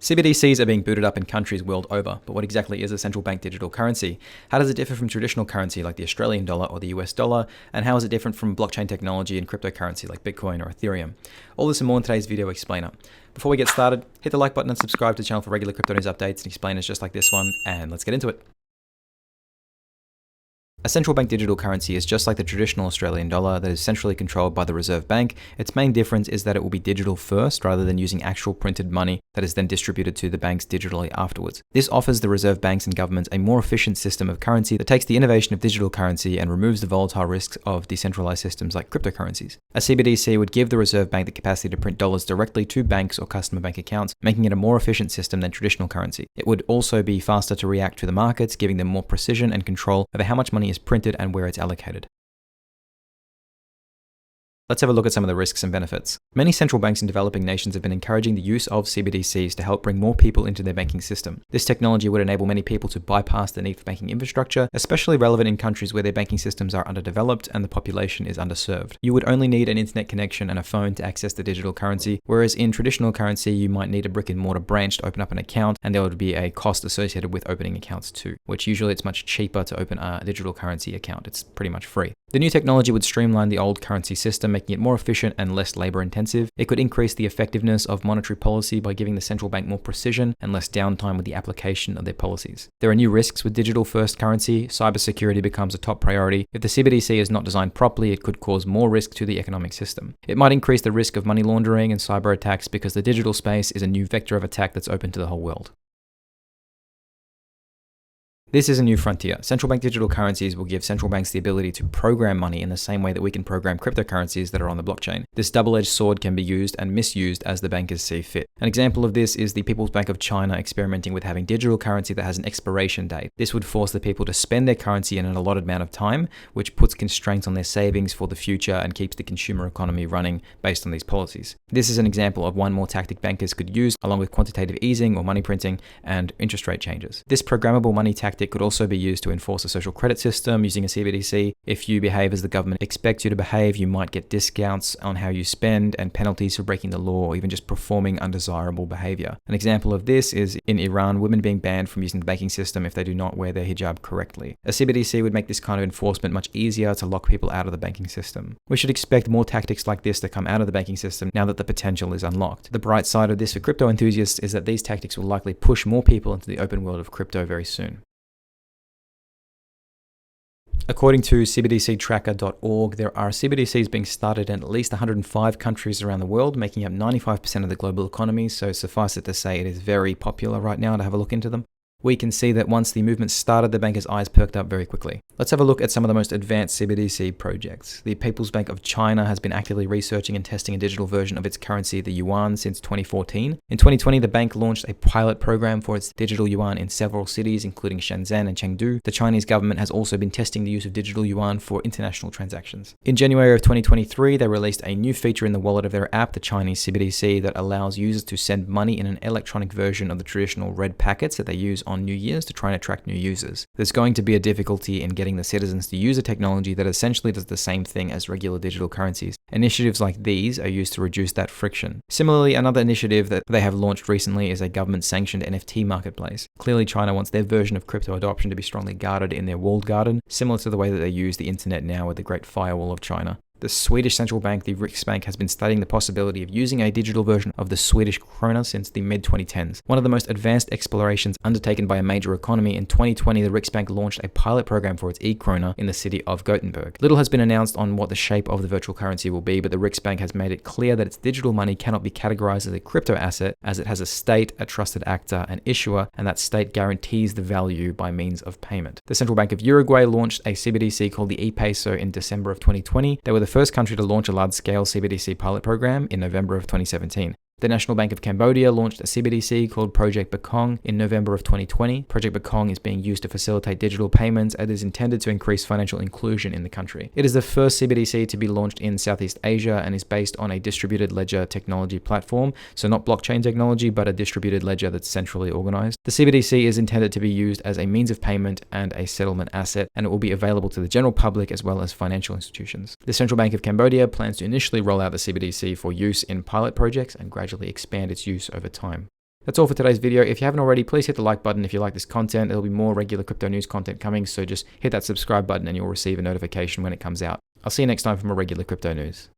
CBDCs are being booted up in countries world over, but what exactly is a central bank digital currency? How does it differ from traditional currency like the Australian dollar or the US dollar? And how is it different from blockchain technology and cryptocurrency like Bitcoin or Ethereum? All this and more in today's video explainer. Before we get started, hit the like button and subscribe to the channel for regular crypto news updates and explainers just like this one, and let's get into it. A central bank digital currency is just like the traditional Australian dollar that is centrally controlled by the Reserve Bank. Its main difference is that it will be digital first rather than using actual printed money that is then distributed to the banks digitally afterwards. This offers the Reserve Banks and governments a more efficient system of currency that takes the innovation of digital currency and removes the volatile risks of decentralized systems like cryptocurrencies. A CBDC would give the Reserve Bank the capacity to print dollars directly to banks or customer bank accounts, making it a more efficient system than traditional currency. It would also be faster to react to the markets, giving them more precision and control over how much money is printed and where it's allocated. Let's have a look at some of the risks and benefits. Many central banks in developing nations have been encouraging the use of CBDCs to help bring more people into their banking system. This technology would enable many people to bypass the need for banking infrastructure, especially relevant in countries where their banking systems are underdeveloped and the population is underserved. You would only need an internet connection and a phone to access the digital currency, whereas in traditional currency, you might need a brick and mortar branch to open up an account, and there would be a cost associated with opening accounts too, which usually it's much cheaper to open a digital currency account. It's pretty much free. The new technology would streamline the old currency system, making it more efficient and less labor intensive. It could increase the effectiveness of monetary policy by giving the central bank more precision and less downtime with the application of their policies. There are new risks with digital first currency. Cybersecurity becomes a top priority. If the CBDC is not designed properly, it could cause more risk to the economic system. It might increase the risk of money laundering and cyber attacks because the digital space is a new vector of attack that's open to the whole world. This is a new frontier. Central bank digital currencies will give central banks the ability to program money in the same way that we can program cryptocurrencies that are on the blockchain. This double-edged sword can be used and misused as the bankers see fit. An example of this is the People's Bank of China experimenting with having digital currency that has an expiration date. This would force the people to spend their currency in an allotted amount of time, which puts constraints on their savings for the future and keeps the consumer economy running based on these policies. This is an example of one more tactic bankers could use along with quantitative easing or money printing and interest rate changes. This programmable money tactic could also be used to enforce a social credit system using a CBDC. If you behave as the government expects you to behave, you might get discounts on how you spend and penalties for breaking the law or even just performing undesirable behavior. An example of this is in Iran, women being banned from using the banking system if they do not wear their hijab correctly. A CBDC would make this kind of enforcement much easier to lock people out of the banking system. We should expect more tactics like this to come out of the banking system now that the potential is unlocked. The bright side of this for crypto enthusiasts is that these tactics will likely push more people into the open world of crypto very soon. According to CBDCtracker.org, there are CBDCs being started in at least 105 countries around the world, making up 95% of the global economy, so suffice it to say it is very popular right now to have a look into them. We can see that once the movement started, the bankers' eyes perked up very quickly. Let's have a look at some of the most advanced CBDC projects. The People's Bank of China has been actively researching and testing a digital version of its currency, the yuan, since 2014. In 2020, the bank launched a pilot program for its digital yuan in several cities, including Shenzhen and Chengdu. The Chinese government has also been testing the use of digital yuan for international transactions. In January of 2023, they released a new feature in the wallet of their app, the Chinese CBDC, that allows users to send money in an electronic version of the traditional red packets that they use on New Year's to try and attract new users. There's going to be a difficulty in getting the citizens to use a technology that essentially does the same thing as regular digital currencies. Initiatives like these are used to reduce that friction. Similarly, another initiative that they have launched recently is a government-sanctioned NFT marketplace. Clearly, China wants their version of crypto adoption to be strongly guarded in their walled garden, similar to the way that they use the internet now with the Great Firewall of China. The Swedish central bank, the Riksbank, has been studying the possibility of using a digital version of the Swedish krona since the mid-2010s. One of the most advanced explorations undertaken by a major economy, in 2020, the Riksbank launched a pilot program for its e-krona in the city of Gothenburg. Little has been announced on what the shape of the virtual currency will be, but the Riksbank has made it clear that its digital money cannot be categorized as a crypto asset, as it has a state, a trusted actor, an issuer, and that state guarantees the value by means of payment. The Central Bank of Uruguay launched a CBDC called the e-peso in December of 2020. They were the first country to launch a large-scale CBDC pilot program in November of 2017. The National Bank of Cambodia launched a CBDC called Project Bekong in November of 2020. Project Bekong is being used to facilitate digital payments and is intended to increase financial inclusion in the country. It is the first CBDC to be launched in Southeast Asia and is based on a distributed ledger technology platform, so not blockchain technology, but a distributed ledger that's centrally organized. The CBDC is intended to be used as a means of payment and a settlement asset, and it will be available to the general public as well as financial institutions. The Central Bank of Cambodia plans to initially roll out the CBDC for use in pilot projects and gradually expand its use over time. That's all for today's video. If you haven't already, please hit the like button if you like this content. There'll be more regular crypto news content coming, so just hit that subscribe button and you'll receive a notification when it comes out. I'll see you next time for more regular crypto news.